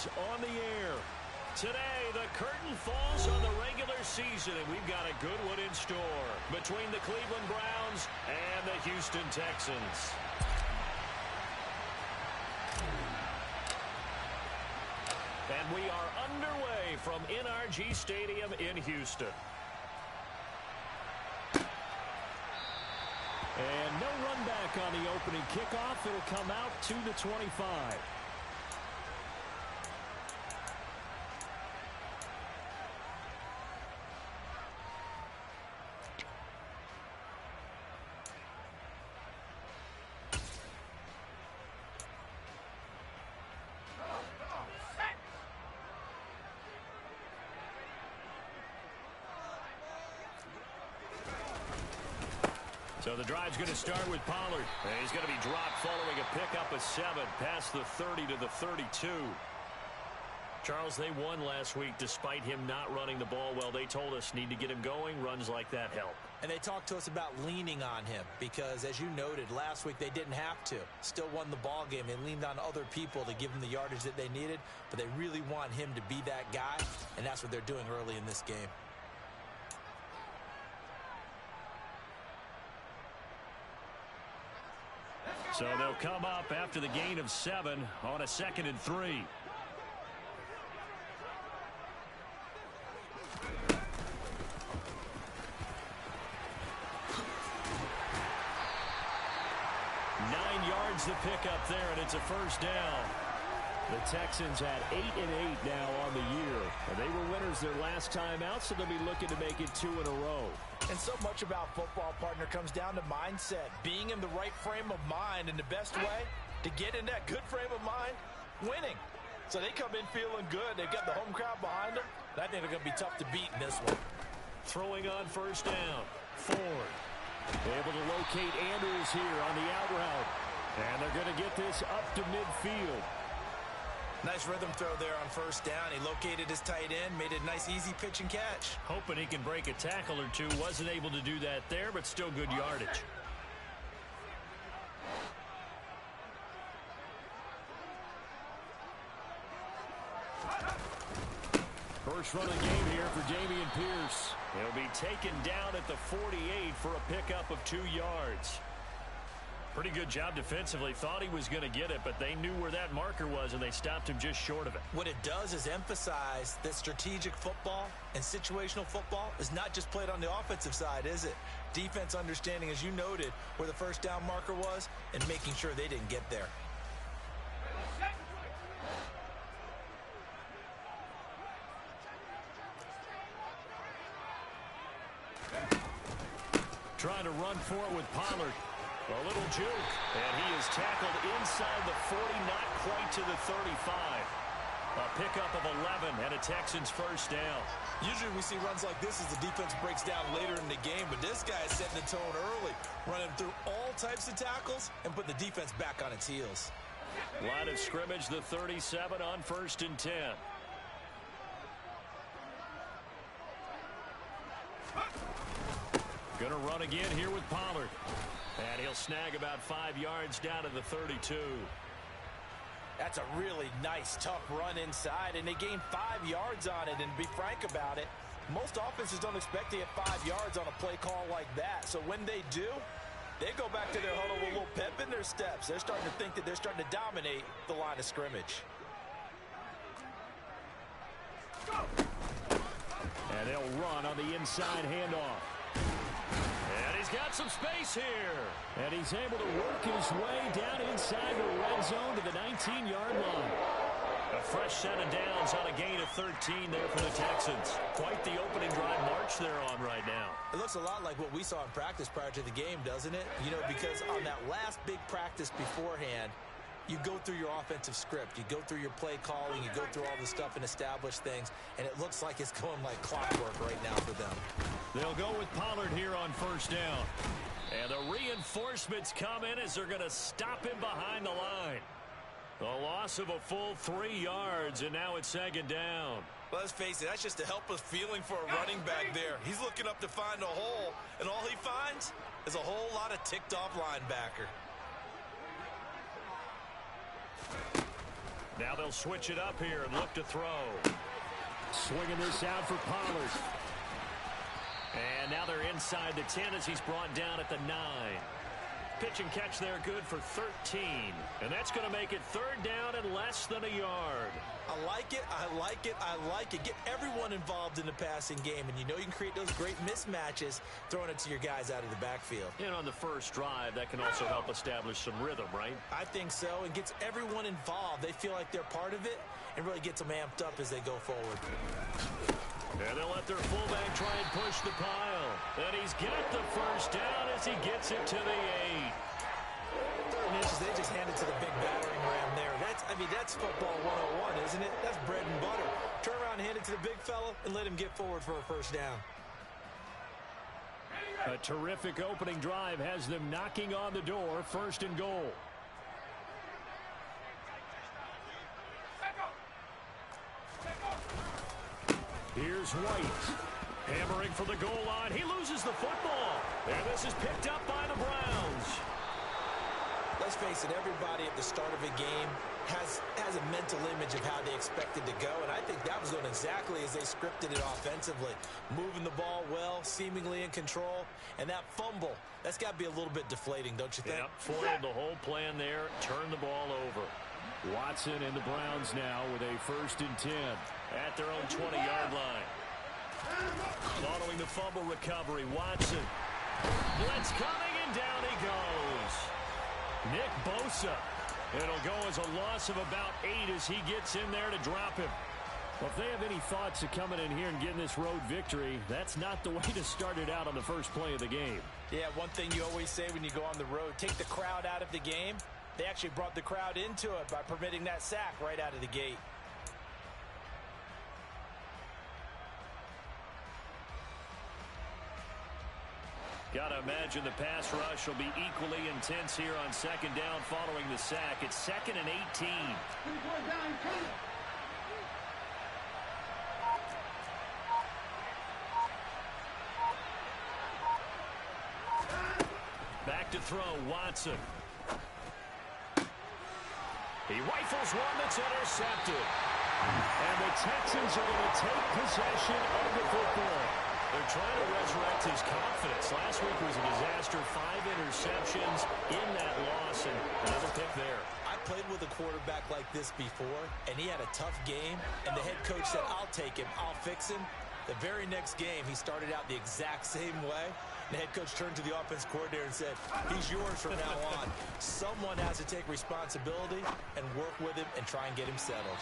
is on the air. Today, the curtain falls on the regular season, and we've got a good one in store between the Cleveland Browns and the Houston Texans. And we are underway from NRG Stadium in Houston. And no run back on the opening kickoff. It'll come out to the 25. So the drive's going to start with Pollard. And he's going to be dropped following a pickup of 7 past the 30 to the 32. Charles, they won last week despite him not running the ball well. They told us need to get him going. Runs like that help. And they talked to us about leaning on him because, as you noted, last week they didn't have to. Still won the ball game. They leaned on other people to give them the yardage that they needed, but they really want him to be that guy, and that's what they're doing early in this game. So they'll come up after the gain of 7 on a 2nd and 3. The pickup there, and it's a first down. The Texans had 8-8 now on the year. And they were winners their last time out, so they'll be looking to make it 2 in a row. And so much about football, partner, comes down to mindset. Being in the right frame of mind, and the best way to get in that good frame of mind, winning. So they come in feeling good. They've got the home crowd behind them. I think they're going to be tough to beat in this one. Throwing on first down. Ford able to locate Andrews here on the out route. And they're going to get this up to midfield. Nice rhythm throw there on first down. He located his tight end, made it a nice easy pitch and catch. Hoping he can break a tackle or two. Wasn't able to do that there, but still good yardage. First run of the game here for Dameon Pierce. He'll be taken down at the 48 for a pickup of 2 yards. Pretty good job defensively. Thought he was going to get it, but they knew where that marker was, and they stopped him just short of it. What it does is emphasize that strategic football and situational football is not just played on the offensive side, is it? Defense understanding, as you noted, where the first down marker was and making sure they didn't get there. Trying to run for it with Pollard. A little juke, and he is tackled inside the 40, not quite to the 35. A pickup of 11 and a Texans first down. Usually we see runs like this as the defense breaks down later in the game, but this guy is setting the tone early, running through all types of tackles and putting the defense back on its heels. Line of scrimmage, the 37 on 1st and 10. Going to run again here with Pollard. And he'll snag about 5 yards down to the 32. That's a really nice, tough run inside, and they gained 5 yards on it. And to be frank about it, most offenses don't expect to get 5 yards on a play call like that. So when they do, they go back to their huddle with a little pep in their steps. They're starting to think that they're starting to dominate the line of scrimmage. And they'll run on the inside handoff. And he's got some space here. And he's able to work his way down inside the red zone to the 19-yard line. A fresh set of downs on a gain of 13 there for the Texans. Quite the opening drive march they're on right now. It looks a lot like what we saw in practice prior to the game, doesn't it? You know, because on that last big practice beforehand, you go through your offensive script. You go through your play calling. You go through all the stuff and establish things. And it looks like it's going like clockwork right now for them. They'll go with Pollard here on first down. And the reinforcements come in as they're going to stop him behind the line. The loss of a full 3 yards, and now it's 2nd down. Let's face it, that's just a helpless feeling for a running back there. He's looking up to find a hole, and all he finds is a whole lot of ticked-off linebacker. Now they'll switch it up here and look to throw. Swinging this out for Pollard. And now they're inside the 10 as he's brought down at the 9. Pitch and catch there good for 13. And that's going to make it third down and less than a yard. I like it, I like it, I like it. Get everyone involved in the passing game, and you know you can create those great mismatches throwing it to your guys out of the backfield. And on the first drive, that can also help establish some rhythm, right? I think so, and gets everyone involved. They feel like they're part of it and really gets them amped up as they go forward. And they'll let their fullback try and push the pile. And he's got the first down as he gets it to the 8. They just hand it to the big battering ram there. That's football 101, isn't it? That's bread and butter. Turn around and hand it to the big fella and let him get forward for a first down. A terrific opening drive has them knocking on the door, first and goal. Here's White. Hammering for the goal line. He loses the football. And this is picked up by the Browns. Let's face it, everybody at the start of a game has a mental image of how they expect it to go, and I think that was going exactly as they scripted it offensively. Moving the ball well, seemingly in control, and that fumble, that's got to be a little bit deflating, don't you think? Yep, foiled the whole plan there, turned the ball over. Watson and the Browns now with a first and 10 at their own 20-yard line. Following the fumble recovery, Watson. Blitz coming, and down he goes. Nick Bosa. It'll go as a loss of about 8 as he gets in there to drop him. Well, if they have any thoughts of coming in here and getting this road victory, that's not the way to start it out on the first play of the game. Yeah, one thing you always say when you go on the road, take the crowd out of the game. They actually brought the crowd into it by permitting that sack right out of the gate. Got to imagine the pass rush will be equally intense here on second down following the sack. It's 2nd and 18. Back to throw, Watson. He rifles one that's intercepted. And the Texans are going to take possession of the football. They're trying to resurrect his confidence. Last week was a disaster. 5 interceptions in that loss, and another pick there. I played with a quarterback like this before, and he had a tough game, and the head coach said, I'll take him, I'll fix him. The very next game, he started out the exact same way. The head coach turned to the offense coordinator and said, he's yours from now on. Someone has to take responsibility and work with him and try and get him settled.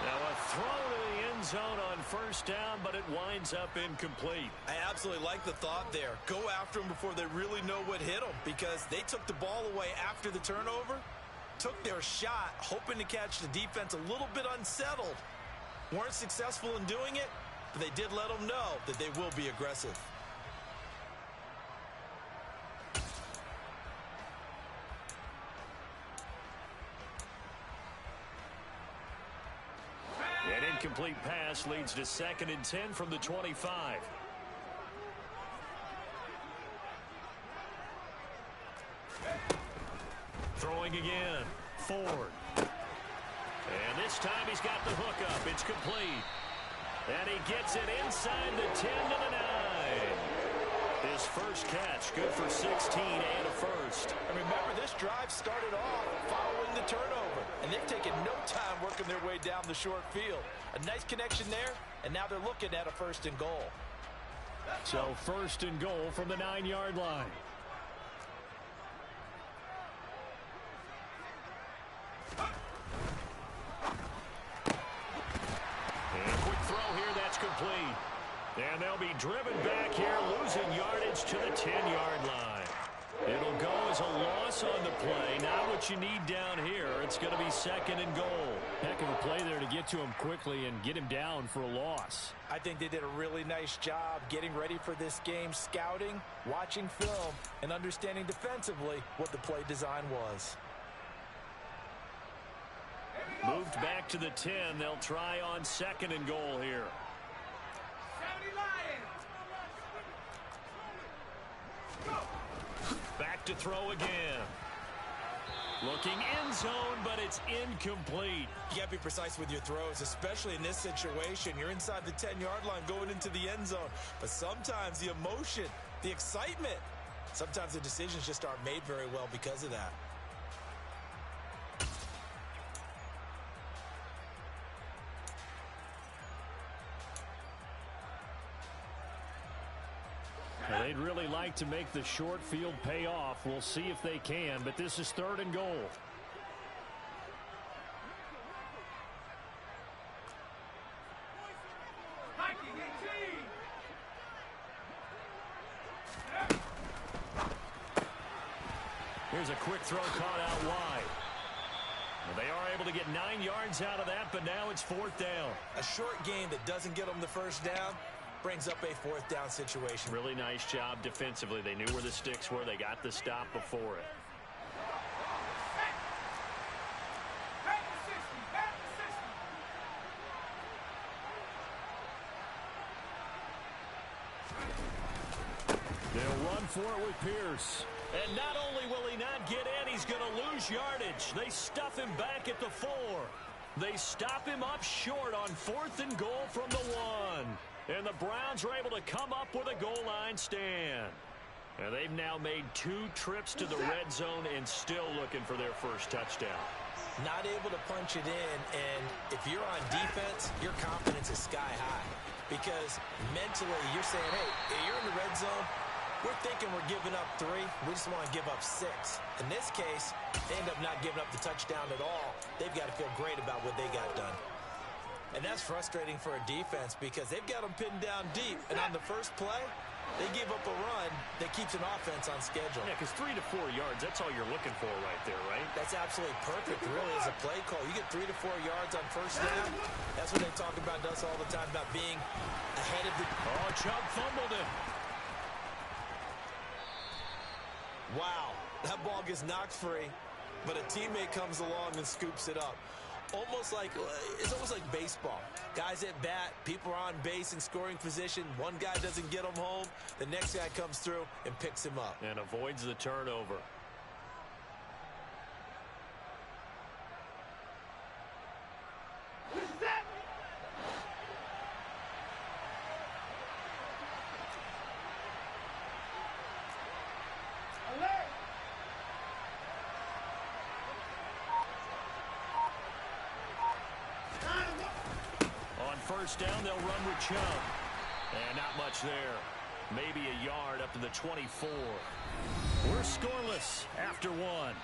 Now a throw to the end zone on first down, but it winds up incomplete. I absolutely like the thought there. Go after them before they really know what hit them, because they took the ball away after the turnover, took their shot, hoping to catch the defense a little bit unsettled. Weren't successful in doing it, but they did let them know that they will be aggressive. An incomplete pass leads to 2nd and 10 from the 25. Throwing again. Ford. And this time he's got the hook up. It's complete. And he gets it inside the 10 to the 9. His first catch, good for 16 and a first. And remember, this drive started off following the turnover, and they've taken no time working their way down the short field. A nice connection there, and now they're looking at a 1st and goal. So 1st and goal from the 9-yard line. And quick throw here, that's complete. And they'll be driven back here, losing yardage to the 10-yard line. It'll go as a loss on the play. Not what you need down here. It's going to be 2nd and goal. Heck of a play there to get to him quickly and get him down for a loss. I think they did a really nice job getting ready for this game, scouting, watching film, and understanding defensively what the play design was. Moved back to the 10. They'll try on 2nd and goal here. Back to throw again. Looking end zone, but it's incomplete. You got to be precise with your throws, especially in this situation. You're inside the 10-yard line going into the end zone. But sometimes the emotion, the excitement, sometimes the decisions just aren't made very well because of that. They'd really like to make the short field pay off. We'll see if they can, but this is 3rd and goal. Here's a quick throw caught out wide. Well, they are able to get 9 yards out of that, but now it's 4th down. A short game that doesn't get them the first down brings up a 4th down situation. Really nice job defensively. They knew where the sticks were. They got the stop before it. They'll run for it with Pierce. And not only will he not get in, he's going to lose yardage. They stuff him back at the 4. They stop him up short on 4th and goal from the 1. And the Browns are able to come up with a goal line stand. And they've now made 2 trips to the red zone and still looking for their first touchdown. Not able to punch it in, and if you're on defense, your confidence is sky high. Because mentally, you're saying, hey, you're in the red zone. We're thinking we're giving up 3. We just want to give up 6. In this case, they end up not giving up the touchdown at all. They've got to feel great about what they got done. And that's frustrating for a defense because they've got them pinned down deep. And on the first play, they give up a run that keeps an offense on schedule. Yeah, because 3 to 4 yards, that's all you're looking for right there, right? That's absolutely perfect, really, as a play call. You get 3 to 4 yards on first down. That's what they talk about us all the time, about being ahead of the... Oh, Chubb fumbled it. Wow, that ball gets knocked free, but a teammate comes along and scoops it up. It's almost like baseball. Guys at bat, people are on base in scoring position. One guy doesn't get them home. The next guy comes through and picks him up. And avoids the turnover. First down, they'll run with Chubb. And not much there. Maybe a yard up to the 24. We're scoreless after 1.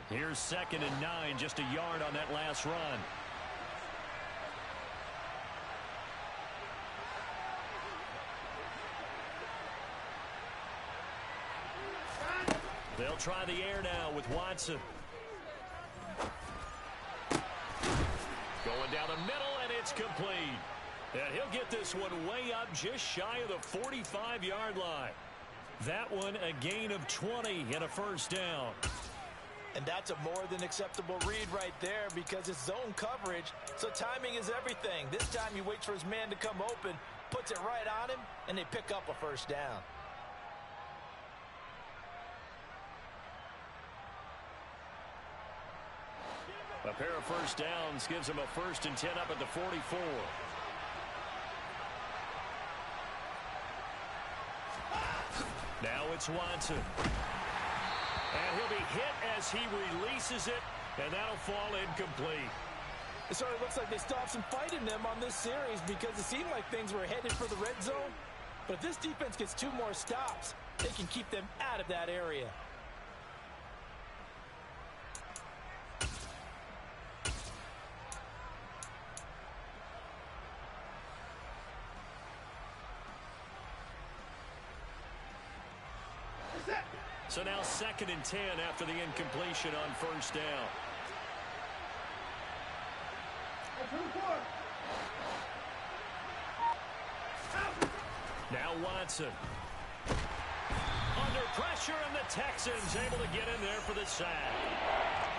Here's 2nd and 9, just a yard on that last run. They'll try the air now with Watson. Going down the middle, and it's complete. And he'll get this one way up just shy of the 45-yard line. That one a gain of 20 and a first down. And that's a more than acceptable read right there because it's zone coverage, so timing is everything. This time you wait for his man to come open, puts it right on him, and they pick up a first down. A pair of first downs gives him a 1st and 10 up at the 44. Now it's Watson. And he'll be hit as he releases it, and that'll fall incomplete. It sort of looks like they stopped some fight in them on this series because it seemed like things were headed for the red zone. But if this defense gets 2 more stops, they can keep them out of that area. So now 2nd and 10 after the incompletion on first down. Watson. Under pressure, and the Texans able to get in there for the sack.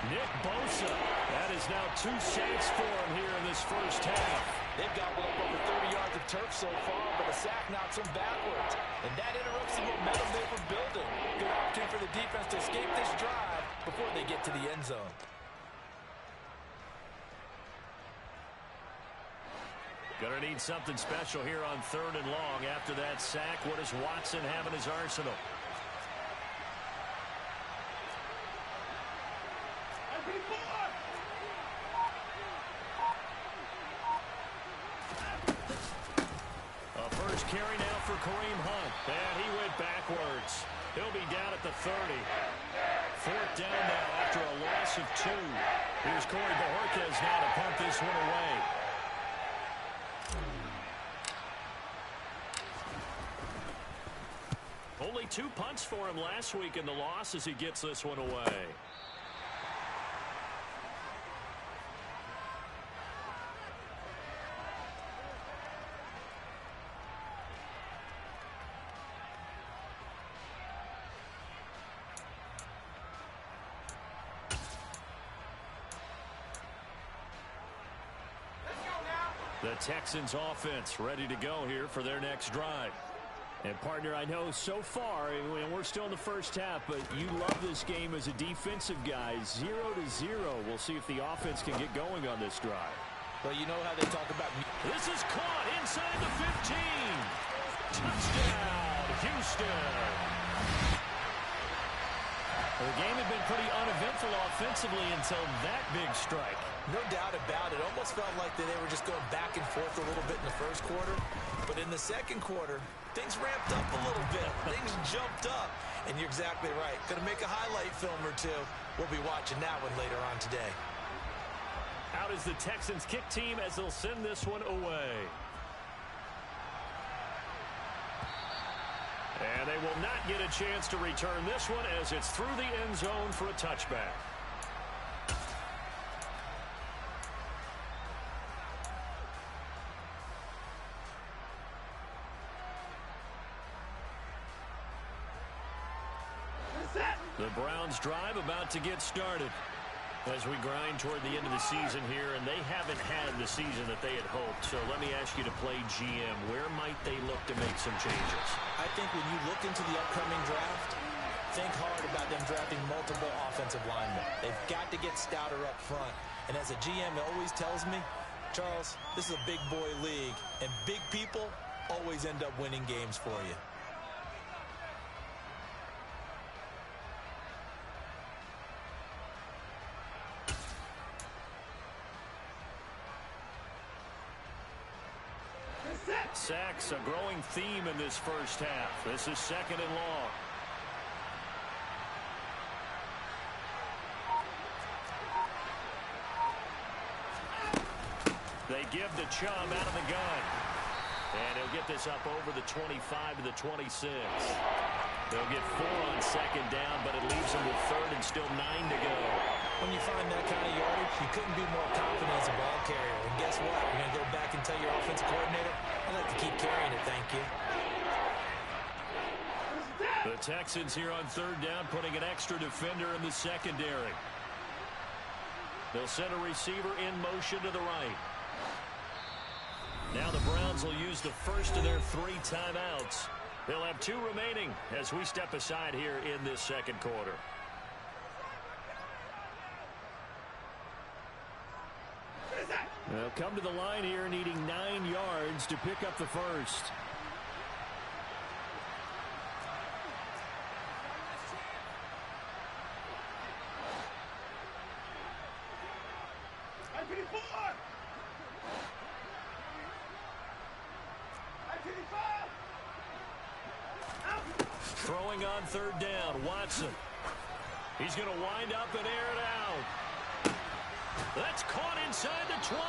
Nick Bosa. That is now 2 sacks for him here in this first half. They've got well over 30 yards of turf so far, but the sack knocks them backwards. And that interrupts the momentum they were building. Good opportunity for the defense to escape this drive before they get to the end zone. Gonna need something special here on 3rd and long. After that sack, what does Watson have in his arsenal? A first carry now for Kareem Hunt. And he went backwards. He'll be down at the 30. 4th down now after a loss of 2. Here's Corey Bojorquez now to punt this one away. Only 2 punts for him last week in the loss as he gets this one away. The Texans offense ready to go here for their next drive. And, partner, I know so far, and we're still in the first half, but you love this game as a defensive guy. 0-0. We'll see if the offense can get going on this drive. Well, you know how they talk about... This is caught inside the 15. Touchdown, Houston. The game had been pretty uneventful offensively until that big strike. No doubt about it. Almost felt like they were just going back and forth a little bit in the first quarter. But in the second quarter, things ramped up a little bit. Things jumped up. And you're exactly right. Going to make a highlight film or two. We'll be watching that one later on today. Out is the Texans kick team as they'll send this one away. And they will not get a chance to return this one as it's through the end zone for a touchback. The Browns drive about to get started as we grind toward the end of the season here, and they haven't had the season that they had hoped. So let me ask you to play GM. Where might they look to make some changes? I think when you look into the upcoming draft, think hard about them drafting multiple offensive linemen. They've got to get stouter up front. And as a GM, it always tells me, Charles, this is a big boy league, and big people always end up winning games for you. Sacks, a growing theme in this first half. This is 2nd and long. They give the Chubb out of the gun. And he'll get this up over the 25 to the 26. They'll get 4 on 2nd down, but it leaves them with 3rd and still 9 to go. When you find that kind of yardage, you couldn't be more confident as a ball carrier. And guess what? You're going to go back and tell your offensive coordinator, I'd like to keep carrying it, thank you. The Texans here on 3rd down, putting an extra defender in the secondary. They'll send a receiver in motion to the right. Now the Browns will use the first of their 3 timeouts. They'll have 2 remaining as we step aside here in this second quarter. They'll come to the line here needing 9 yards to pick up the first. Throwing on 3rd down, Watson. He's going to wind up and air it out. That's caught inside the 20.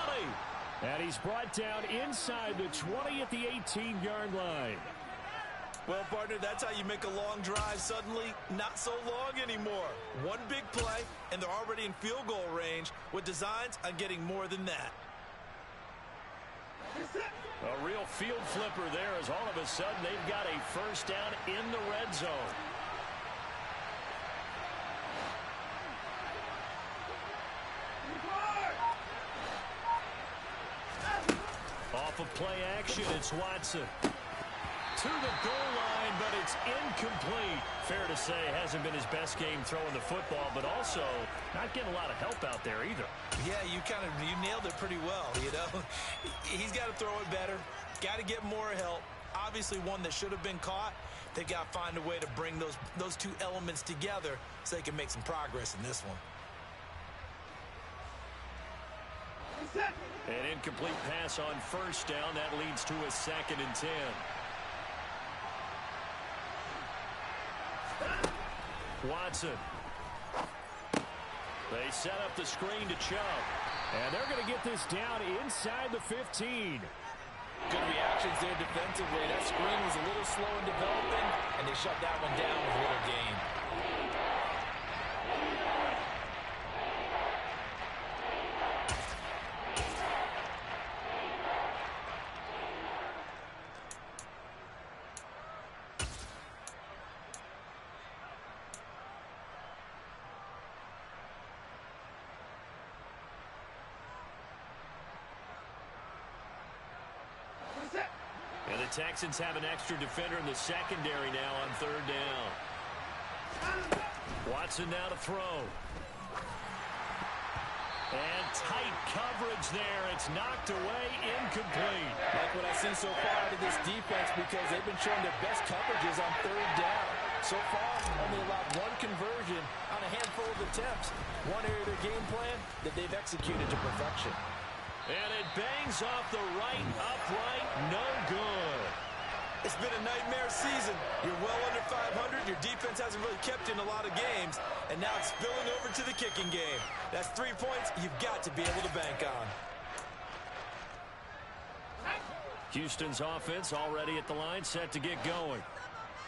And he's brought down inside the 20 at the 18-yard line. Well, partner, that's how you make a long drive suddenly not so long anymore. One big play, and they're already in field goal range with designs on getting more than that. A real field flipper there as all of a sudden they've got a first down in the red zone. Off of play action, it's Watson. To the goal line, but it's incomplete. Fair to say, hasn't been his best game throwing the football, but also not getting a lot of help out there either. Yeah, you nailed it pretty well, you know. He's got to throw it better. Got to get more help. Obviously one that should have been caught. They've got to find a way to bring those two elements together so they can make some progress in this one. An incomplete pass on first down. That leads to a 2nd and 10. Watson. They set up the screen to Chubb. And they're going to get this down inside the 15. Good reactions there defensively. That screen was a little slow in developing, and they shut that one down with little gain. And the Texans have an extra defender in the secondary now on 3rd down. Watson now to throw. And tight coverage there. It's knocked away, incomplete. Like what I see so far out of this defense, because they've been showing their best coverages on 3rd down. So far, only allowed one conversion on a handful of attempts. One area of their game plan that they've executed to perfection. And it bangs off the right upright. No good. It's been a nightmare season. You're well under 500. Your defense hasn't really kept in a lot of games. And now it's spilling over to the kicking game. That's 3 points you've got to be able to bank on. Houston's offense already at the line, set to get going.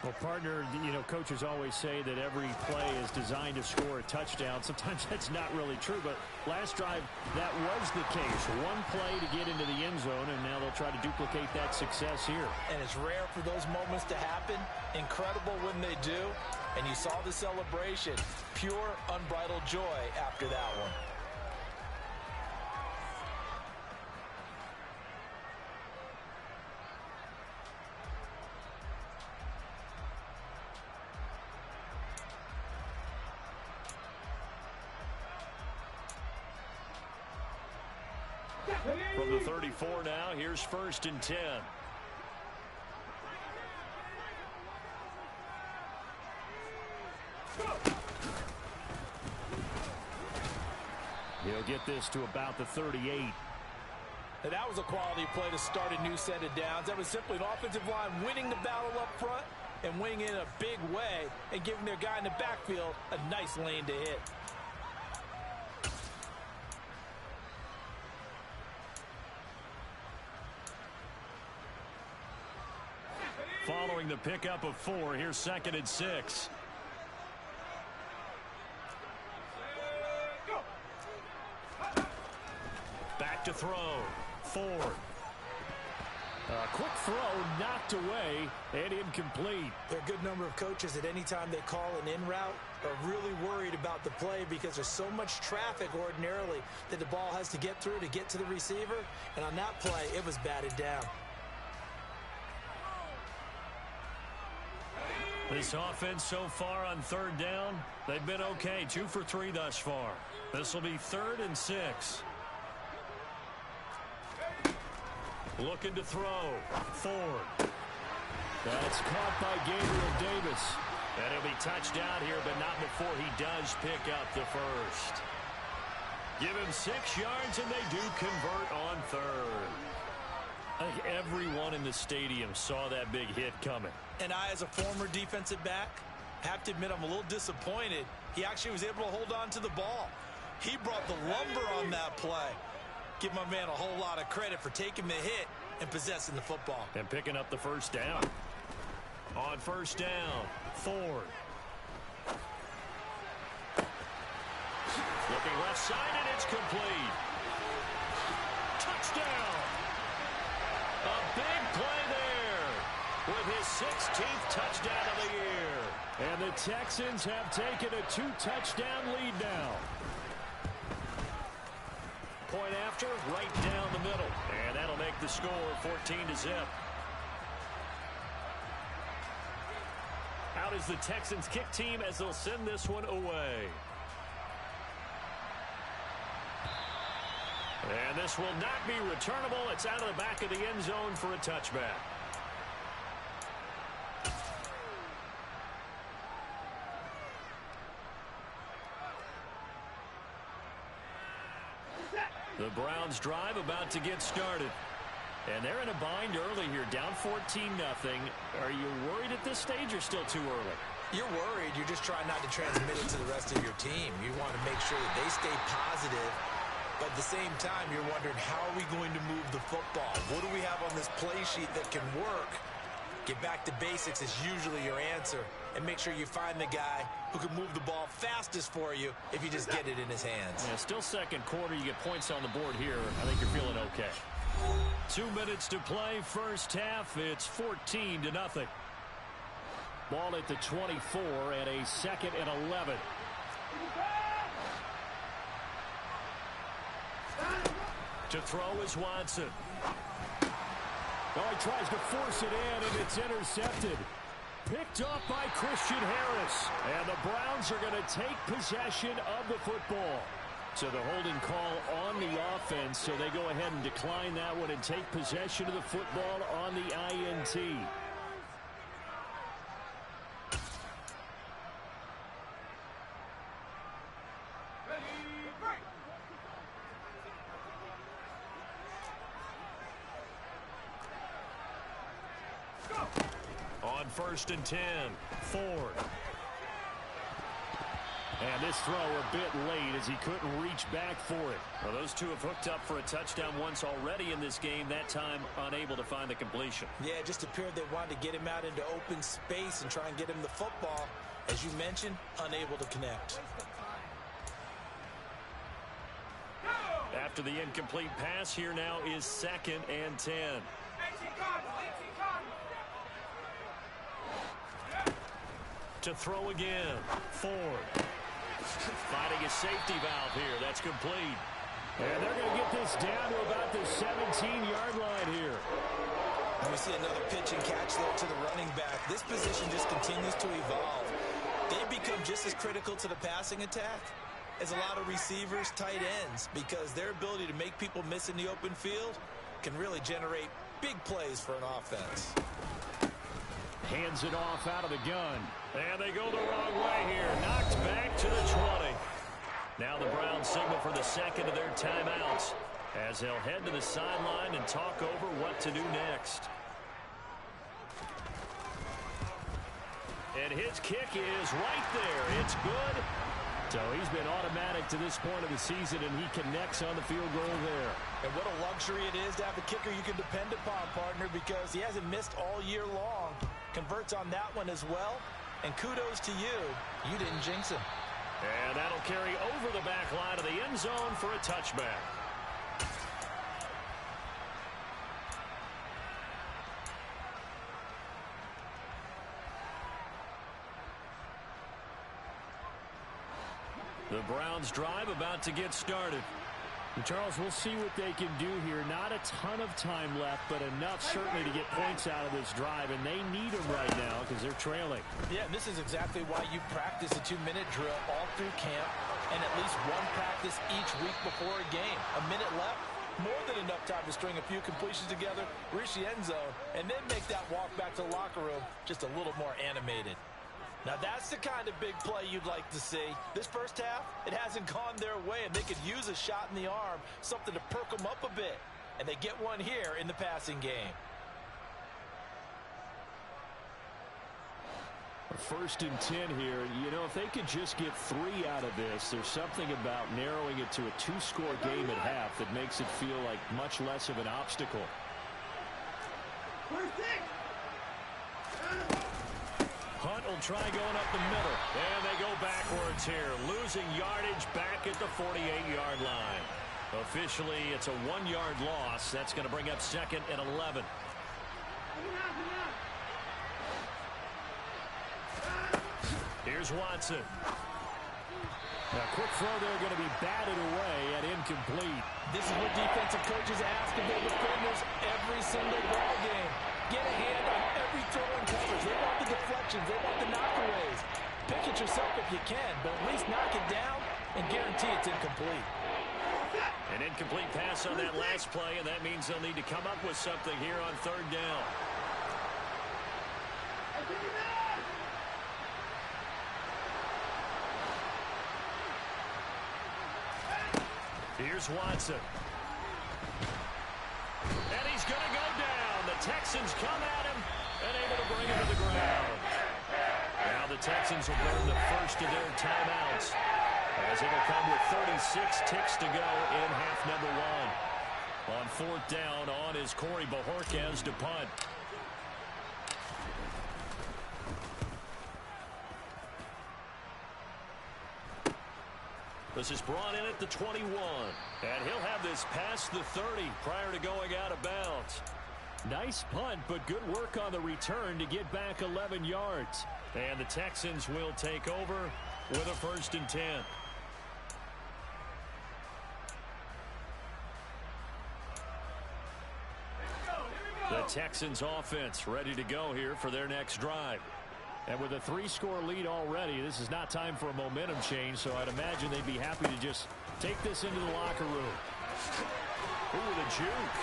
Well, partner, you know, coaches always say that every play is designed to score a touchdown. Sometimes that's not really true, but last drive, that was the case. One play to get into the end zone, and now they'll try to duplicate that success here. And it's rare for those moments to happen. Incredible when they do. And you saw the celebration. Pure, unbridled joy after that one. From the 34 now, here's 1st and 10. He'll get this to about the 38. And that was a quality play to start a new set of downs. That was simply an offensive line winning the battle up front and winning in a big way and giving their guy in the backfield a nice lane to hit. Following the pickup of 4, here's 2nd and 6. Back to throw. Ford. A quick throw knocked away and incomplete. There are a good number of coaches that anytime they call an in route are really worried about the play because there's so much traffic ordinarily that the ball has to get through to get to the receiver. And on that play, it was batted down. This offense so far on 3rd down, they've been okay. 2 for 3 thus far. This will be 3rd and 6. Looking to throw. Ford. That's caught by Gabriel Davis. And he'll be touched out here, but not before he does pick up the first. Give him 6 yards, and they do convert on 3rd. I think everyone in the stadium saw that big hit coming. And I, as a former defensive back, have to admit I'm a little disappointed. He actually was able to hold on to the ball. He brought the lumber on that play. Give my man a whole lot of credit for taking the hit and possessing the football. And picking up the first down. On 1st down, Ford. Looking left side, and it's complete. Touchdown! big play there with his 16th touchdown of the year. And the Texans have taken a 2-touchdown lead now. Point after, right down the middle. And that'll make the score 14-0. Out is the Texans kick team as they'll send this one away. And this will not be returnable. It's out of the back of the end zone for a touchback. The Browns drive about to get started. And they're in a bind early here, down 14-0. Are you worried at this stage or still too early? You're worried. You're just trying not to transmit it to the rest of your team. You want to make sure that they stay positive. But at the same time, you're wondering, how are we going to move the football? What do we have on this play sheet that can work? Get back to basics is usually your answer. And make sure you find the guy who can move the ball fastest for you if you just get it in his hands. Yeah, still second quarter. You get points on the board here. I think you're feeling okay. 2 minutes to play, first half. It's 14-0. Ball at the 24 and a 2nd and 11. To throw is Watson. Oh, he tries to force it in, and it's intercepted. Picked off by Christian Harris. And the Browns are going to take possession of the football. So the holding call on the offense, so they go ahead and decline that one and take possession of the football on the INT. On 1st and 10, Ford. And this throw a bit late as he couldn't reach back for it. Well, those two have hooked up for a touchdown once already in this game, that time unable to find the completion. Yeah, it just appeared they wanted to get him out into open space and try and get him the football. As you mentioned, unable to connect. After the incomplete pass, here now is 2nd and 10. To throw again, Ford. Finding a safety valve here. That's complete. And they're going to get this down to about the 17-yard line here. And we see another pitch and catch there to the running back. This position just continues to evolve. They become just as critical to the passing attack as a lot of receivers, tight ends, because their ability to make people miss in the open field can really generate big plays for an offense. Hands it off out of the gun. And they go the wrong way here. Knocked back to the 20. Now the Browns signal for the 2nd of their timeouts as they'll head to the sideline and talk over what to do next. And his kick is right there. It's good. So he's been automatic to this point of the season, and he connects on the field goal there. And what a luxury it is to have a kicker you can depend upon, partner, because he hasn't missed all year long. Converts on that one as well. And kudos to you. You didn't jinx him. And that'll carry over the back line of the end zone for a touchback. The Browns drive about to get started. And Charles, we'll see what they can do here. Not a ton of time left, but enough certainly to get points out of this drive, and they need them right now because they're trailing. Yeah, and this is exactly why you practice a 2-minute drill all through camp and at least one practice each week before a game. A minute left, more than enough time to string a few completions together, reach the end zone, and then make that walk back to the locker room just a little more animated. Now that's the kind of big play you'd like to see. This first half, it hasn't gone their way, and they could use a shot in the arm, something to perk them up a bit. And they get one here in the passing game. 1st and 10 here. You know, if they could just get 3 out of this, there's something about narrowing it to a 2-score game at half that makes it feel like much less of an obstacle. Hunt will try going up the middle. And they go backwards here. Losing yardage back at the 48-yard line. Officially, it's a 1-yard loss. That's going to bring up 2nd and 11. Here's Watson. A quick throw there going to be batted away and incomplete. This is what defensive coaches ask of their defenders every single ball game. Get a hand on every throw and coverage. They want the deflections. They want the knockaways. Pick it yourself if you can, but at least knock it down and guarantee it's incomplete. An incomplete pass on that last play, and that means they'll need to come up with something here on third down. Here's Watson. And he's going to go down. The Texans come at him and able to bring him to the ground. Now the Texans will burn the first of their timeouts, as it'll come with 36 ticks to go in half number one. On fourth down, on is Corey Bajorquez to punt. This is brought in at the 21. And he'll have this past the 30 prior to going out of bounds. Nice punt, but good work on the return to get back 11 yards. And the Texans will take over with a 1st and 10. The Texans offense ready to go here for their next drive. And with a 3-score lead already, this is not time for a momentum change, so I'd imagine they'd be happy to just take this into the locker room. Ooh, the juke.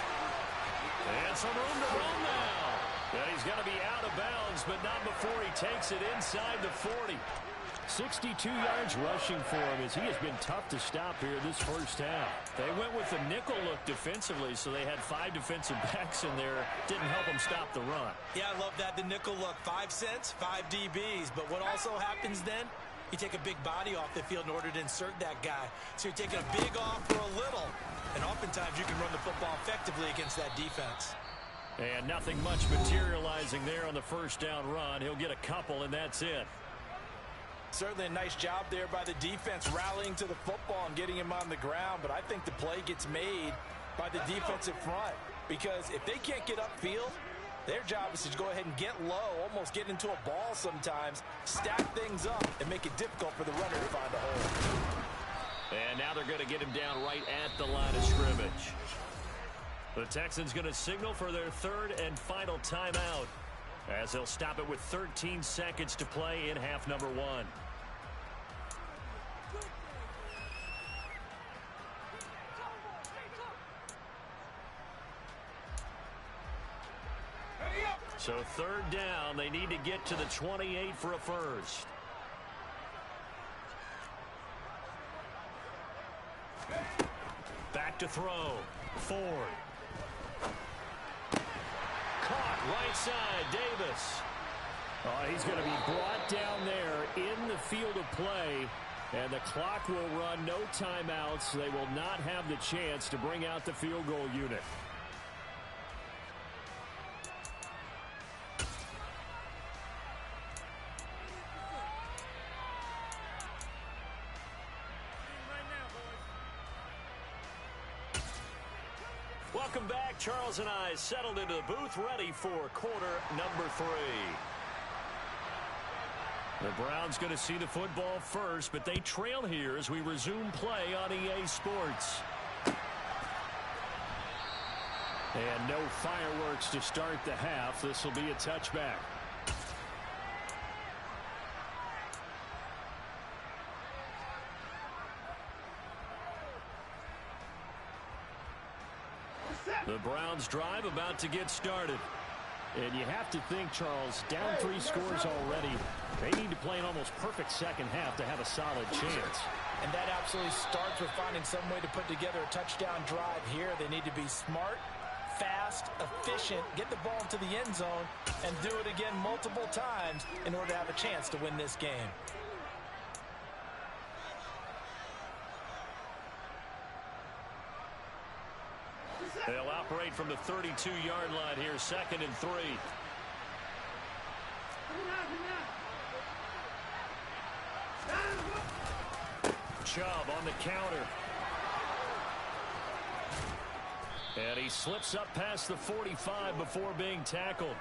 And some room to run now. And he's going to be out of bounds, but not before he takes it inside the 40. 62 yards rushing for him, as he has been tough to stop here this first half. They went with the nickel look defensively, so they had 5 defensive backs in there. Didn't help them stop the run. Yeah, I love that, the nickel look. 5 cents, 5 DBs. But what also happens then, you take a big body off the field in order to insert that guy. So you're taking a big off for a little. And oftentimes you can run the football effectively against that defense. And nothing much materializing there on the first down run. He'll get a couple, and that's it. Certainly a nice job there by the defense, rallying to the football and getting him on the ground. But I think the play gets made by the defensive front, because if they can't get upfield, their job is to go ahead and get low, almost get into a ball sometimes, stack things up, and make it difficult for the runner to find a hole. And now they're going to get him down right at the line of scrimmage. The Texans going to signal for their 3rd and final timeout, as they'll stop it with 13 seconds to play in half number one. So 3rd down, they need to get to the 28 for a first. Back to throw. Ford. Caught right side, Davis. He's going to be brought down there in the field of play, and the clock will run, no timeouts. They will not have the chance to bring out the field goal unit. Welcome back. Charles and I settled into the booth, ready for quarter number 3. The Browns going to see the football first, but they trail here as we resume play on EA Sports. And no fireworks to start the half. This will be a touchback. The Browns drive about to get started. And you have to think, Charles, down 3 scores already. They need to play an almost perfect second half to have a solid chance. And that absolutely starts with finding some way to put together a touchdown drive here. They need to be smart, fast, efficient, get the ball into the end zone, and do it again multiple times in order to have a chance to win this game. They'll operate from the 32-yard line here, 2nd and 3. Chubb on the counter. And he slips up past the 45 before being tackled.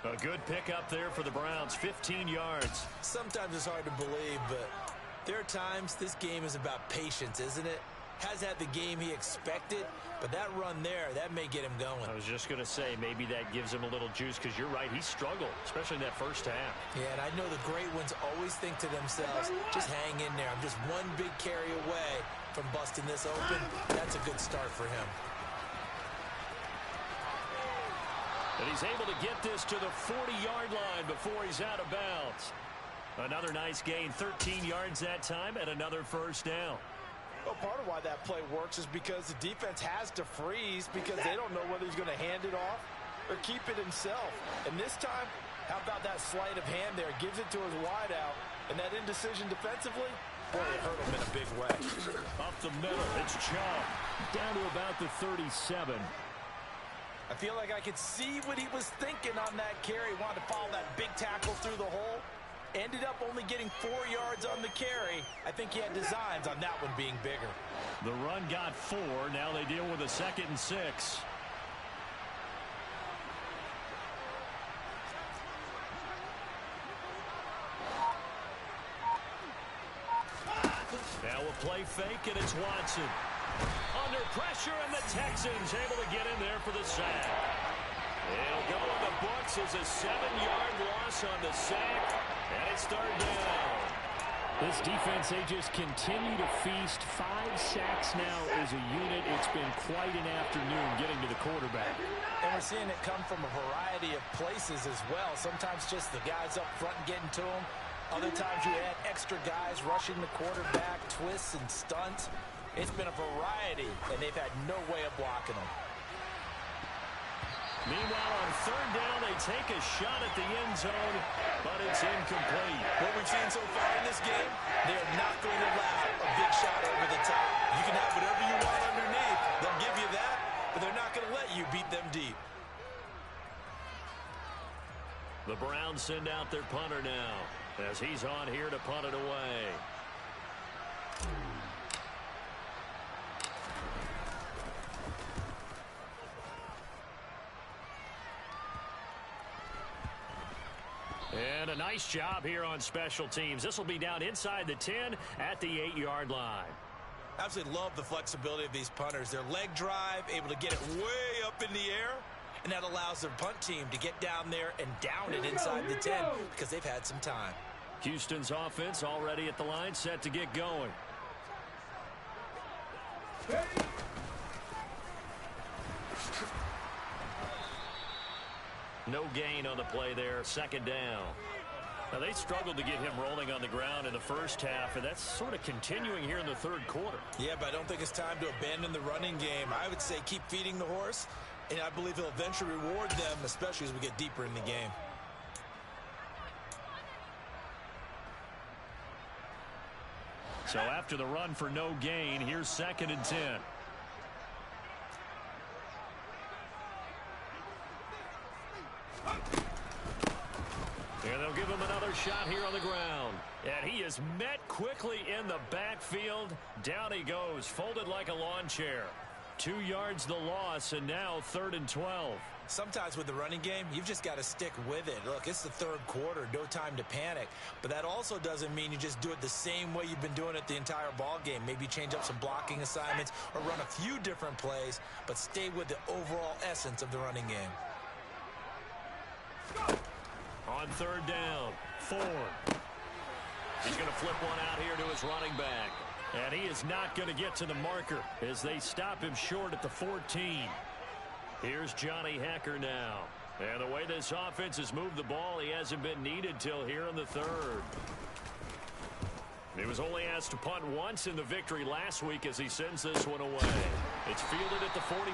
A good pickup there for the Browns, 15 yards. Sometimes it's hard to believe, but there are times this game is about patience, isn't it? Has had the game he expected, but that run there, that may get him going. I was just going to say, maybe that gives him a little juice, because you're right, he struggled, especially in that first half. Yeah, and I know the great ones always think to themselves, just hang in there. I'm just one big carry away from busting this open. That's a good start for him. And he's able to get this to the 40-yard line before he's out of bounds. Another nice gain, 13 yards that time, and another first down. Well, part of why that play works is because the defense has to freeze because they don't know whether he's going to hand it off or keep it himself. And this time, how about that sleight of hand there? Gives it to his wideout. And that indecision defensively, boy, it hurt him in a big way. Up the middle, it's Chubb. Down to about the 37. I feel like I could see what he was thinking on that carry. Wanted to follow that big tackle through the hole. Ended up only getting 4 yards on the carry. I think he had designs on that one being bigger. The run got 4. Now they deal with a 2nd and 6. Now a play fake, and it's Watson. Under pressure, and the Texans able to get in there for the sack. It'll go in the books as a 7-yard loss on the sack, and it's 3rd down. This defense, they just continue to feast. 5 sacks now as a unit. It's been quite an afternoon getting to the quarterback. And we're seeing it come from a variety of places as well. Sometimes just the guys up front getting to him. Other times you add extra guys rushing the quarterback, twists and stunts. It's been a variety, and they've had no way of blocking them. Meanwhile, on 3rd down, they take a shot at the end zone, but it's incomplete. What we've seen so far in this game, they're not going to allow a big shot over the top. You can have whatever you want underneath. They'll give you that, but they're not going to let you beat them deep. The Browns send out their punter now, as he's on here to punt it away. And a nice job here on special teams. This will be down inside the 10 at the 8-yard line. Absolutely love the flexibility of these punters. Their leg drive, able to get it way up in the air, and that allows their punt team to get down there and down it inside the 10 because they've had some time. Houston's offense already at the line, set to get going. No gain on the play there, 2nd down. Now, they struggled to get him rolling on the ground in the first half, and that's sort of continuing here in the 3rd quarter. Yeah, but I don't think it's time to abandon the running game. I would say keep feeding the horse, and I believe he'll eventually reward them, especially as we get deeper in the game. So after the run for no gain, here's 2nd and 10. And they'll give him another shot here on the ground. And he is met quickly in the backfield. Down he goes, folded like a lawn chair. 2 yards the loss, and now 3rd and 12. Sometimes with the running game, you've just got to stick with it. Look, it's the 3rd quarter, no time to panic. But that also doesn't mean you just do it the same way you've been doing it the entire ball game. Maybe change up some blocking assignments or run a few different plays, but stay with the overall essence of the running game. On 3rd down, Ford. He's going to flip one out here to his running back. And he is not going to get to the marker as they stop him short at the 14. Here's Johnny Hecker now. And the way this offense has moved the ball, he hasn't been needed till here in the 3rd. He was only asked to punt once in the victory last week as he sends this one away. It's fielded at the 45.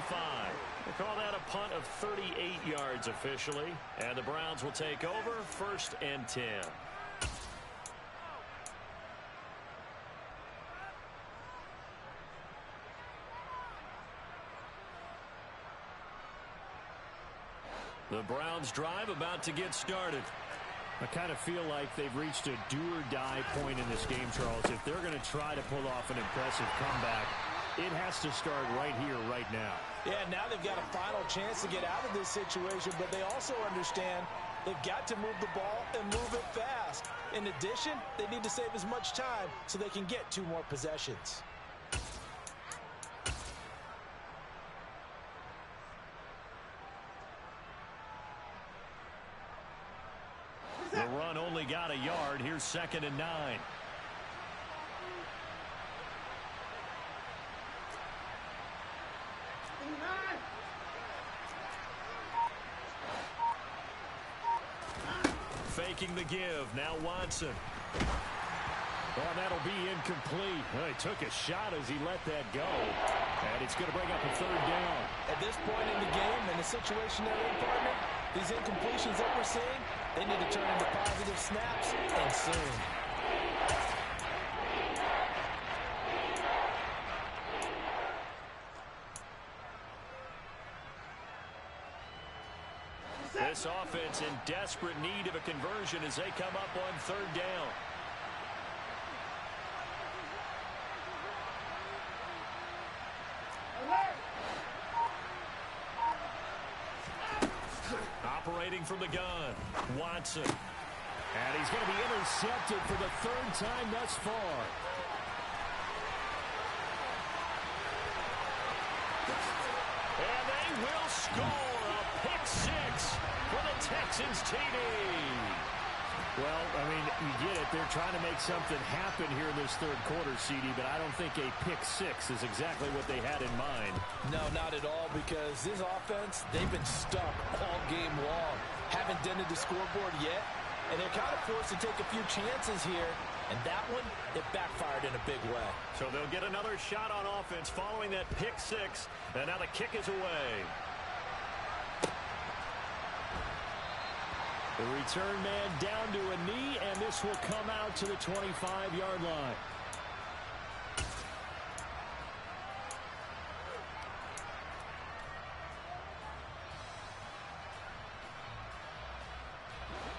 They call that a punt of 38 yards officially. And the Browns will take over, 1st and 10. The Browns drive about to get started. I kind of feel like they've reached a do-or-die point in this game, Charles. If they're going to try to pull off an impressive comeback, It has to start right here, right now. Yeah, now they've got a final chance to get out of this situation, but they also understand they've got to move the ball and move it fast. In addition, they need to save as much time so they can get 2 more possessions. The run only got a yard. Here's 2nd and 9. Faking the give. Now Watson. Oh, that'll be incomplete. Well, he took a shot as he let that go. And it's going to bring up a 3rd down. At this point in the game, and the situation they're in, partner, these incompletions that we're seeing, they need to turn into positive snaps, and soon. This offense in desperate need of a conversion as they come up on 3rd down. Operating from the gun, Watson. And he's going to be intercepted for the 3rd time thus far. And they will score a pick 6 for the Texans TD. Well, I mean, you get it. They're trying to make something happen here in this 3rd quarter, CD, but I don't think a pick 6 is exactly what they had in mind. No, not at all, because this offense, they've been stuck all game long. Haven't dented the scoreboard yet, and they're kind of forced to take a few chances here, and that one, it backfired in a big way. So they'll get another shot on offense following that pick 6, and now the kick is away. The return man down to a knee, and this will come out to the 25-yard line.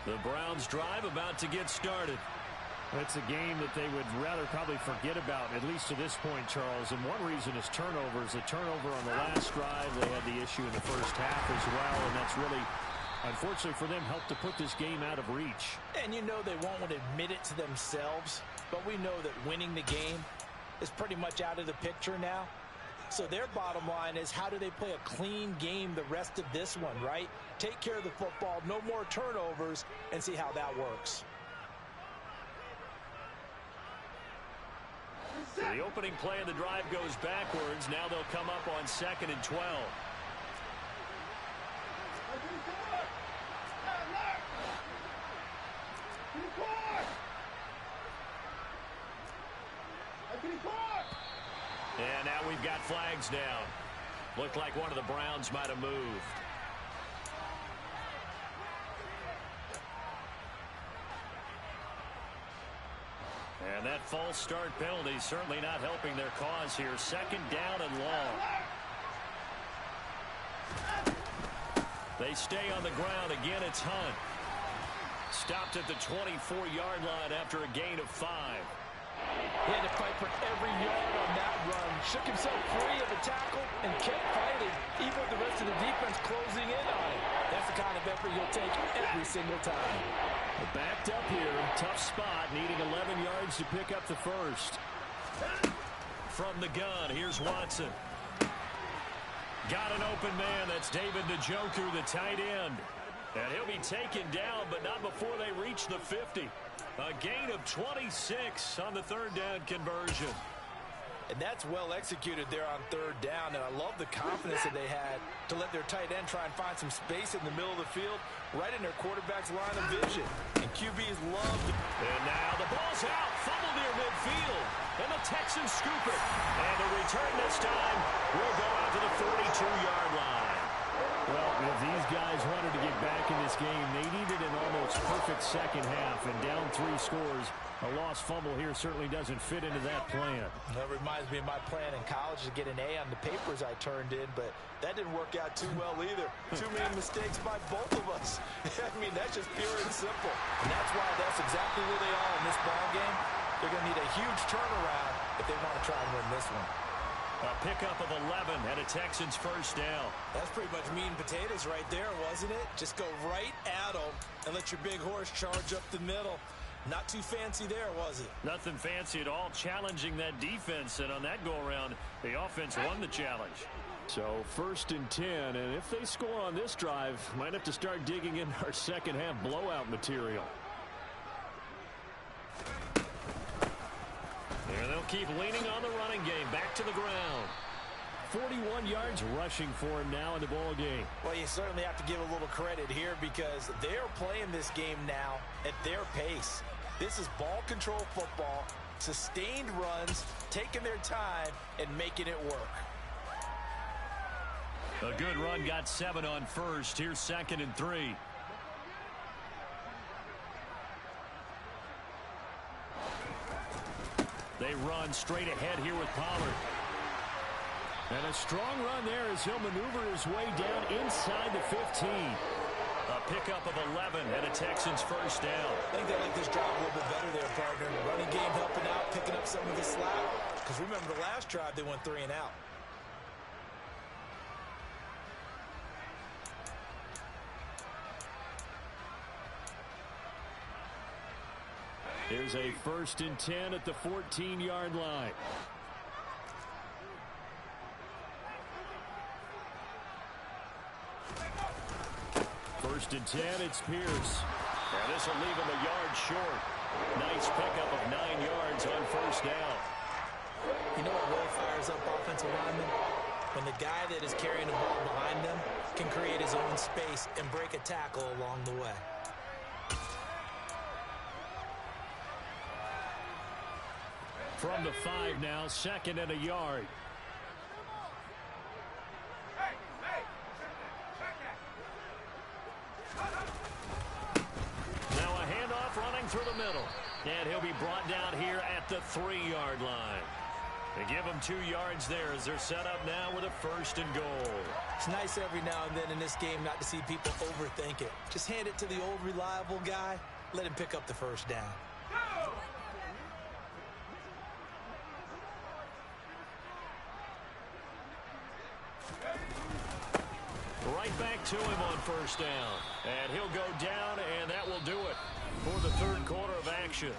The Browns drive about to get started. It's a game that they would rather probably forget about, at least to this point, Charles. And one reason is turnovers. A turnover on the last drive. They had the issue in the first half as well, and that's really, unfortunately for them, helped to put this game out of reach. And you know they won't want to admit it to themselves, but we know that winning the game is pretty much out of the picture now. So their bottom line is, how do they play a clean game the rest of this one, right? Take care of the football, no more turnovers, and see how that works. The opening play of the drive goes backwards. Now they'll come up on 2nd and 12. And now we've got flags down. Looked like one of the Browns might have moved. And that false start penalty certainly not helping their cause here. 2nd down and long. They stay on the ground. Again, it's Hunt. Stopped at the 24-yard line after a gain of 5. He had to fight for every yard on that run. Shook himself free of the tackle and kept fighting, even with the rest of the defense closing in on him. That's the kind of effort you'll take every single time. Backed up here. Tough spot. Needing 11 yards to pick up the first. From the gun, here's Watson. Got an open man. That's David Njoku, the tight end. And he'll be taken down, but not before they reach the 50. A gain of 26 on the 3rd down conversion. And that's well executed there on 3rd down. And I love the confidence that they had to let their tight end try and find some space in the middle of the field, right in their quarterback's line of vision. And QBs love it. And now the ball's out. Fumble near midfield. And the Texans scoop it. And the return this time will go out to the 42-yard line. Well, if these guys wanted to get back in this game, they needed an almost perfect second half. And down 3 scores, a lost fumble here certainly doesn't fit into that plan. That reminds me of my plan in college to get an A on the papers I turned in, but that didn't work out too well either. Too many mistakes by both of us. I mean, that's just pure and simple. And that's why that's exactly where they are in this ball game. They're going to need a huge turnaround if they want to try and win this one. A pickup of 11 and a Texans first down. That's pretty much meat and potatoes right there, wasn't it? Just go right at them and let your big horse charge up the middle. Not too fancy there, was it? Nothing fancy at all, challenging that defense. And on that go-around, the offense won the challenge. So 1st and 10, and if they score on this drive, might have to start digging in our second half blowout material. And they'll keep leaning on the running game. Back to the ground. 41 yards rushing for him now in the ball game. Well, you certainly have to give a little credit here because they're playing this game now at their pace. This is ball control football, sustained runs, taking their time, and making it work. A good run, got 7 on first. Here's 2nd and 3. They run straight ahead here with Pollard. And a strong run there as he'll maneuver his way down inside the 15. A pickup of 11 and a Texans first down. I think they like this drive a little bit better there, partner. Running game helping out, picking up some of the slack. Because remember the last drive, they went 3 and out. Here's a 1st and 10 at the 14-yard line. First and 10, it's Pierce. And this will leave him a yard short. Nice pickup of 9 yards on first down. You know what really fires up offensive linemen? When the guy that is carrying the ball behind them can create his own space and break a tackle along the way. From the 5 now, 2nd and a yard. Now a handoff running through the middle. And he'll be brought down here at the 3-yard line. They give him 2 yards there as they're set up now with a 1st and goal. It's nice every now and then in this game not to see people overthink it. Just hand it to the old reliable guy. Let him pick up the first down. Right back to him on first down. And he'll go down, and that will do it for the 3rd quarter of action.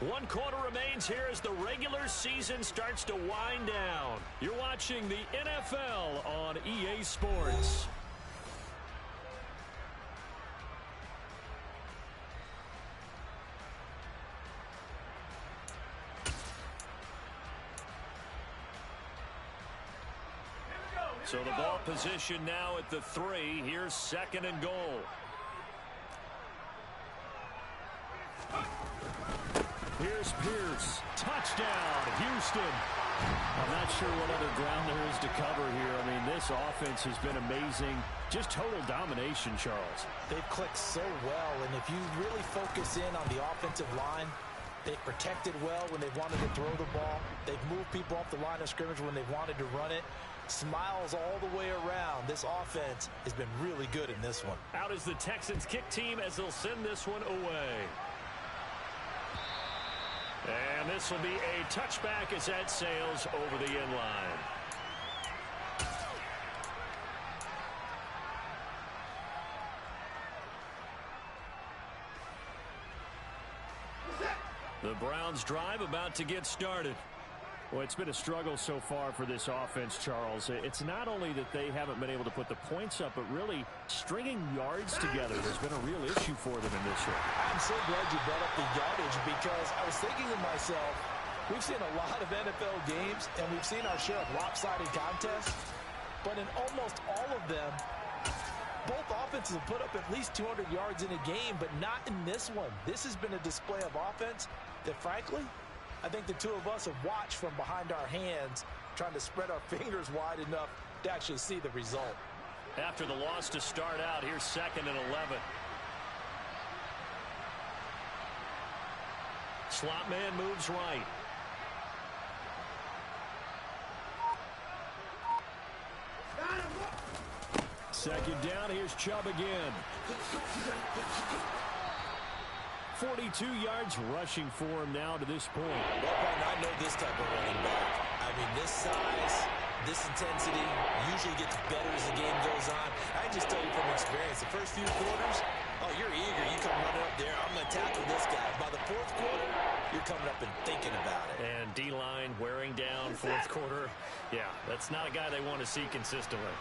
1 quarter remains here as the regular season starts to wind down. You're watching the NFL on EA Sports. So the ball position now at the 3. Here's 2nd and goal. Here's Pierce. Touchdown, Houston. I'm not sure what other ground there is to cover here. I mean, this offense has been amazing. Just total domination, Charles. They've clicked so well, and if you really focus in on the offensive line, they've protected well when they've wanted to throw the ball. They've moved people off the line of scrimmage when they've wanted to run it. Smiles all the way around. This offense has been really good in this one. Out is the Texans kick team as they'll send this one away. And this will be a touchback as that sails over the end line. The Browns drive about to get started. Well, it's been a struggle so far for this offense, Charles. It's not only that they haven't been able to put the points up, but really stringing yards together has been a real issue for them in this one. I'm so glad you brought up the yardage because I was thinking to myself, we've seen a lot of NFL games and we've seen our share of lopsided contests, but in almost all of them, both offenses have put up at least 200 yards in a game, but not in this one. This has been a display of offense that, frankly, I think the two of us have watched from behind our hands, trying to spread our fingers wide enough to actually see the result. After the loss to start out, here's 2nd and 11. Slot man moves right. Second down, here's Chubb again. 42 yards rushing for him now to this point. Well, I know this type of running back. I mean, this size, this intensity usually gets better as the game goes on. I can just tell you from experience, the first few quarters, oh, you're eager. You come running up there. I'm going to tackle this guy. By the fourth quarter, you're coming up and thinking about it. And D-line wearing down fourth quarter. Yeah, that's not a guy they want to see consistently.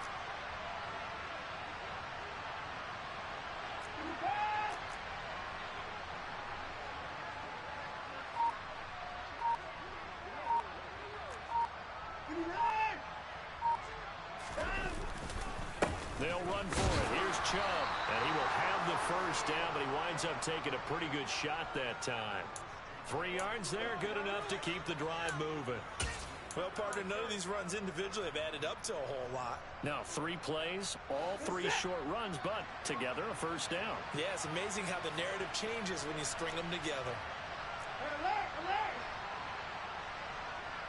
They'll run for it. Here's Chubb, and he will have the first down, but he winds up taking a pretty good shot that time. 3 yards there, good enough to keep the drive moving. Well, partner, none of these runs individually have added up to a whole lot. Now, 3 plays, all 3 short runs, but together a first down. Yeah, it's amazing how the narrative changes when you string them together.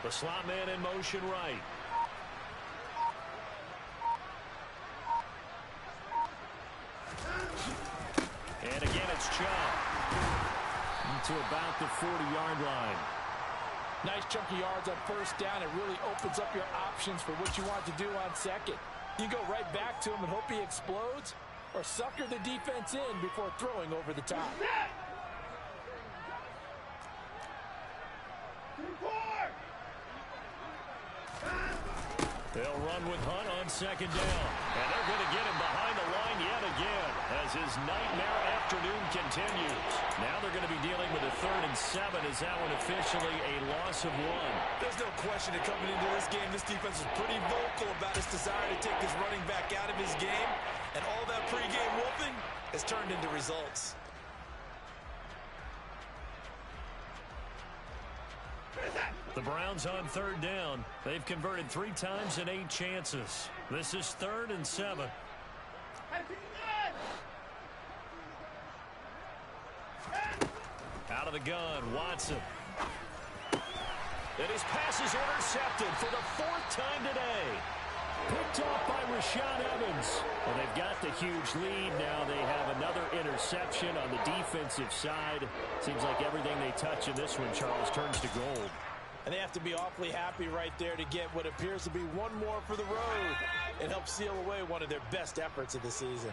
The slot man in motion right. And again, it's Chubb. To about the 40-yard line. Nice chunky yards on first down. It really opens up your options for what you want to do on second. You go right back to him and hope he explodes, or sucker the defense in before throwing over the top. They'll run with Hunt on second down. And they're going to get him behind the line yet again as his nightmare afternoon continues. Now they're going to be dealing with a 3rd and 7 as that one officially a loss of 1. There's no question that coming into this game, this defense is pretty vocal about its desire to take this running back out of his game. And all that pregame wolfing has turned into results. The Browns on 3rd down. They've converted 3 times in 8 chances. This is 3rd and 7. Out of the gun, Watson. And his pass is intercepted for the 4th time today. Picked off by Rashad Evans. And they've got the huge lead. Now they have another interception on the defensive side. Seems like everything they touch in this one, Charles, turns to gold. And they have to be awfully happy right there to get what appears to be one more for the road and help seal away one of their best efforts of the season.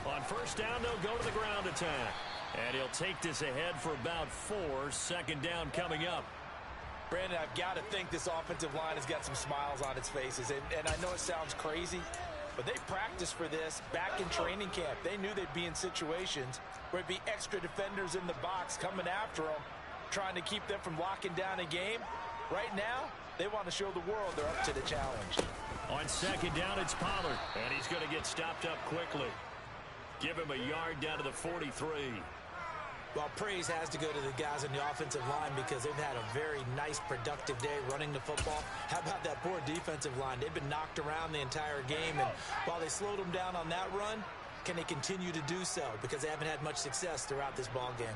On first down, they'll go to the ground attack. And he'll take this ahead for about 4. 2nd down coming up. Brandon, I've got to think this offensive line has got some smiles on its faces. And I know it sounds crazy, but they practiced for this back in training camp. They knew they'd be in situations where it'd be extra defenders in the box coming after them, trying to keep them from locking down a game. Right now, they want to show the world they're up to the challenge. On 2nd down, it's Pollard. And he's going to get stopped up quickly. Give him a yard down to the 43. Well, praise has to go to the guys on the offensive line because they've had a very nice, productive day running the football. How about that poor defensive line? They've been knocked around the entire game, and while they slowed them down on that run, can they continue to do so? Because they haven't had much success throughout this ball game.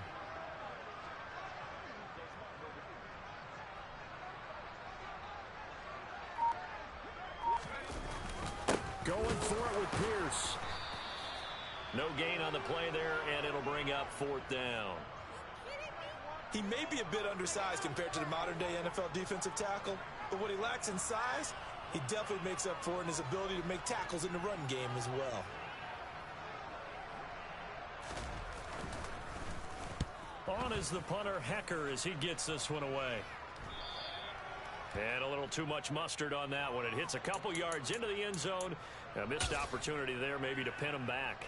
Going for it with Pierce. No gain on the play there, and it'll bring up 4th down. He may be a bit undersized compared to the modern-day NFL defensive tackle, but what he lacks in size, he definitely makes up for in his ability to make tackles in the run game as well. On is the punter, Hecker, as he gets this one away. And a little too much mustard on that one. It hits a couple yards into the end zone. A missed opportunity there maybe to pin him back.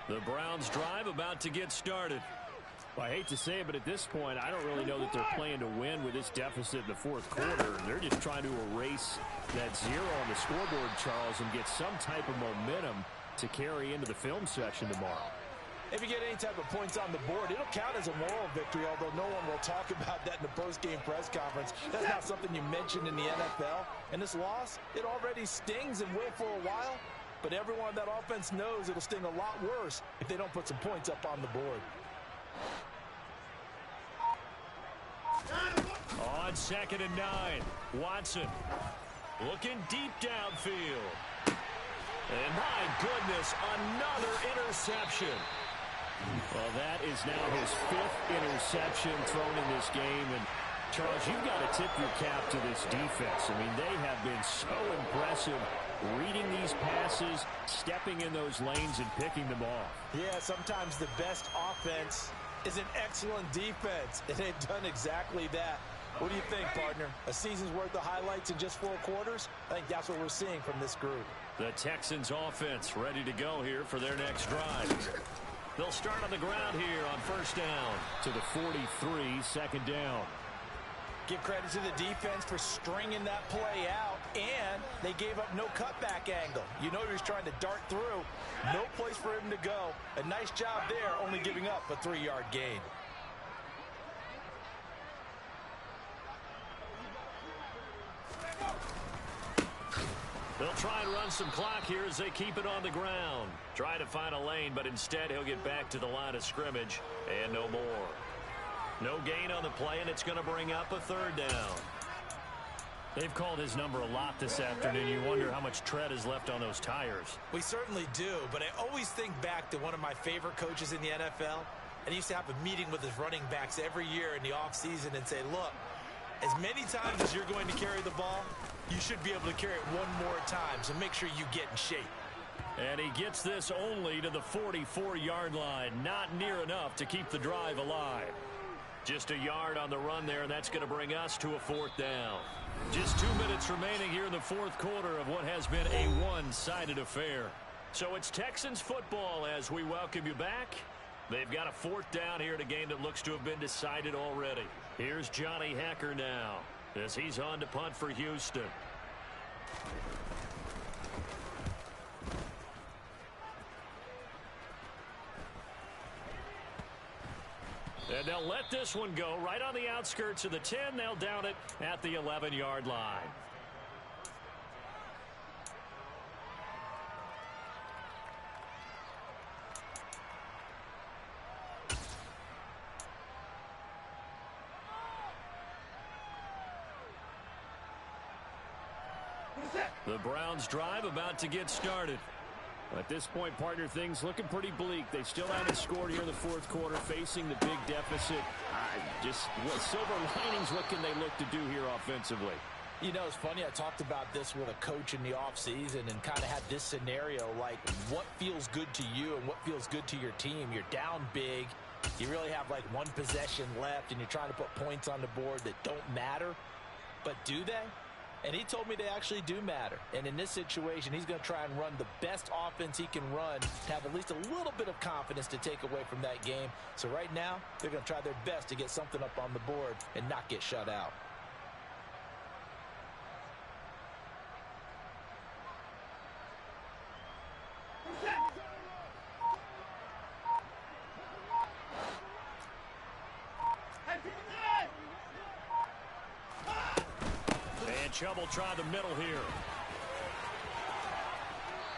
The Browns drive about to get started. Well, I hate to say it, but at this point, I don't really know that they're playing to win with this deficit in the 4th quarter. They're just trying to erase that 0 on the scoreboard, Charles, and get some type of momentum to carry into the film session tomorrow. If you get any type of points on the board, it'll count as a moral victory, although no one will talk about that in the post-game press conference. That's not something you mentioned in the NFL. And this loss, it already stings and will for a while. But everyone on that offense knows it'll sting a lot worse if they don't put some points up on the board. On 2nd and 9, Watson. Looking deep downfield. And my goodness, another interception. Well, that is now his 5th interception thrown in this game. And, Charles, you've got to tip your cap to this defense. I mean, they have been so impressive reading these passes, stepping in those lanes, and picking them off. Yeah, sometimes the best offense is an excellent defense, and they've done exactly that. What do you think, partner? A season's worth of highlights in just 4 quarters? I think that's what we're seeing from this group. The Texans offense ready to go here for their next drive. They'll start on the ground here on first down to the 43, second down. Give credit to the defense for stringing that play out, and they gave up no cutback angle. You know he was trying to dart through. No place for him to go. A nice job there, only giving up a 3-yard gain. They'll try and run some clock here as they keep it on the ground. Try to find a lane, but instead he'll get back to the line of scrimmage and no more. No gain on the play, and it's going to bring up a third down. They've called his number a lot this afternoon. You wonder how much tread is left on those tires. We certainly do, but I always think back to one of my favorite coaches in the NFL, and he used to have a meeting with his running backs every year in the offseason and say, look, as many times as you're going to carry the ball, you should be able to carry it one more time, so make sure you get in shape. And he gets this only to the 44-yard line. Not near enough to keep the drive alive. Just a yard on the run there, and that's going to bring us to a 4th down. Just 2 minutes remaining here in the 4th quarter of what has been a one-sided affair. So it's Texans football as we welcome you back. They've got a 4th down here in a game that looks to have been decided already. Here's Johnny Hacker now as he's on to punt for Houston. And they'll let this one go right on the outskirts of the 10. They'll down it at the 11-yard line. The Browns drive about to get started. At this point, partner, things looking pretty bleak. They still haven't scored here in the 4th quarter, facing the big deficit. Just silver linings, what can they look to do here offensively? You know, it's funny, I talked about this with a coach in the offseason and kind of had this scenario, like what feels good to you and what feels good to your team. You're down big. You really have like one possession left, and you're trying to put points on the board that don't matter. But do they? And he told me they actually do matter. And in this situation, he's going to try and run the best offense he can run to have at least a little bit of confidence to take away from that game. So right now, they're going to try their best to get something up on the board and not get shut out. Chubb will try the middle here.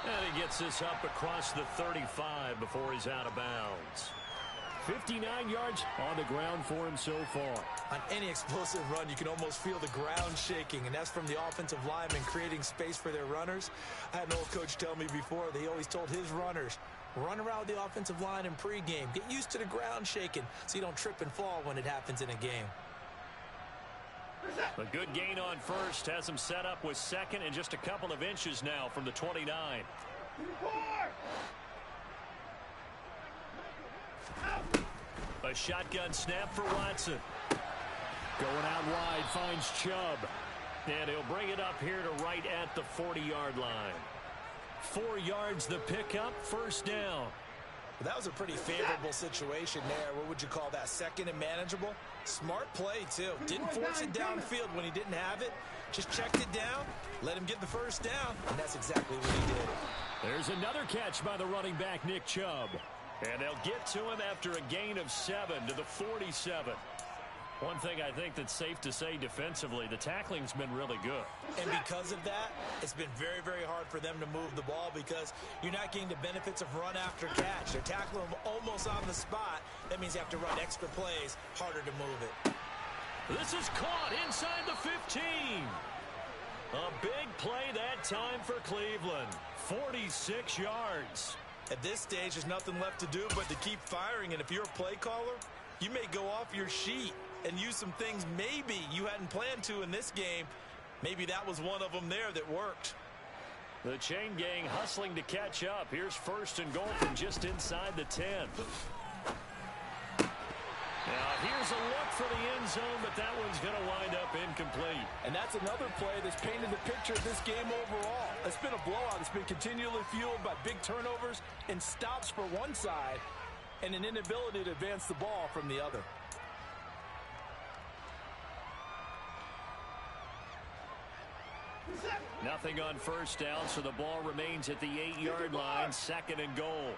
And he gets this up across the 35 before he's out of bounds. 59 yards on the ground for him so far. On any explosive run, you can almost feel the ground shaking, and that's from the offensive linemen creating space for their runners. I had an old coach tell me before, that he always told his runners, run around the offensive line in pregame. Get used to the ground shaking so you don't trip and fall when it happens in a game. A good gain on first has him set up with second and just a couple of inches now from the 29. A shotgun snap for Watson. Going out wide, finds Chubb. And he'll bring it up here to right at the 40-yard line. 4 yards the pickup, first down. That was a pretty favorable situation there. What would you call that? Second and manageable? Smart play, too. Didn't force it downfield when he didn't have it. Just checked it down, let him get the first down, and that's exactly what he did. There's another catch by the running back, Nick Chubb. And they'll get to him after a gain of 7 to the 47. One thing I think that's safe to say defensively, the tackling's been really good. And because of that, it's been very, very hard for them to move the ball because you're not getting the benefits of run after catch. They're tackling them almost on the spot. That means you have to run extra plays, harder to move it. This is caught inside the 15. A big play that time for Cleveland. 46 yards. At this stage, there's nothing left to do but to keep firing. And if you're a play caller, you may go off your sheet and use some things maybe you hadn't planned to in this game. Maybe that was one of them there that worked. The chain gang hustling to catch up. Here's first and goal from just inside the 10. Now here's a look for the end zone, but that one's going to wind up incomplete. And that's another play that's painted the picture of this game overall. It's been a blowout. It's been continually fueled by big turnovers and stops for one side and an inability to advance the ball from the other. Nothing on first down, so the ball remains at the 8-yard line, second and goal.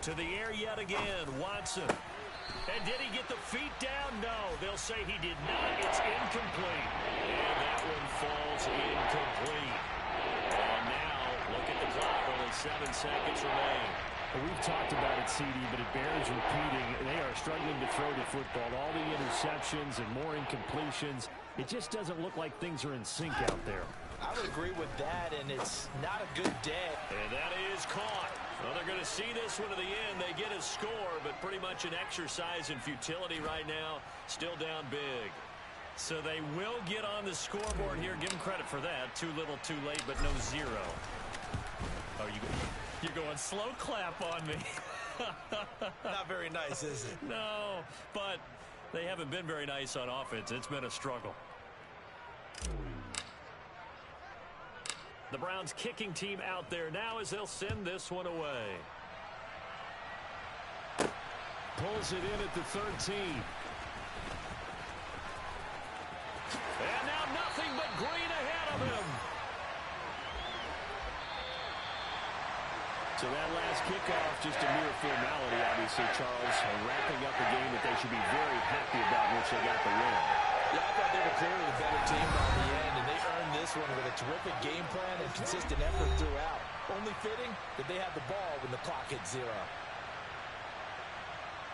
To the air yet again, Watson. And did he get the feet down? No, they'll say he did not. It's incomplete. And that one falls incomplete. And now, look at the clock. Only 7 seconds remain. Well, we've talked about it, CD, but it bears repeating. They are struggling to throw the football. All the interceptions and more incompletions. It just doesn't look like things are in sync out there. I would agree with that, and it's not a good day. And that is caught. Well, they're going to see this one to the end. They get a score, but pretty much an exercise in futility right now. Still down big. So they will get on the scoreboard here. Give them credit for that. Too little, too late, but no zero. Oh, you're going slow clap on me. Not very nice, is it? No, but they haven't been very nice on offense. It's been a struggle. The Browns kicking team out there now as they'll send this one away. Pulls it in at the 13. And now nothing but green ahead of him. So that last kickoff, just a mere formality, obviously, Charles, wrapping up a game that they should be very happy about once they got the win. Yeah, I thought they were clearly the better team by the end, and they earned this one with a terrific game plan and consistent effort throughout. Only fitting that they had the ball when the clock hit 0.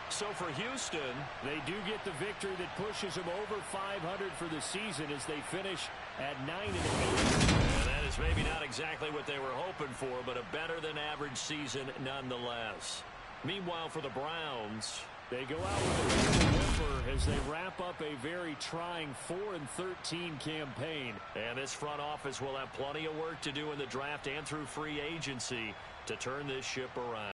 So for Houston, they do get the victory that pushes them over 500 for the season as they finish at 9-8. And that is maybe not exactly what they were hoping for, but a better than average season nonetheless. Meanwhile, for the Browns, they go out with a little whimper as they wrap up a very trying 4-13 campaign. And this front office will have plenty of work to do in the draft and through free agency to turn this ship around.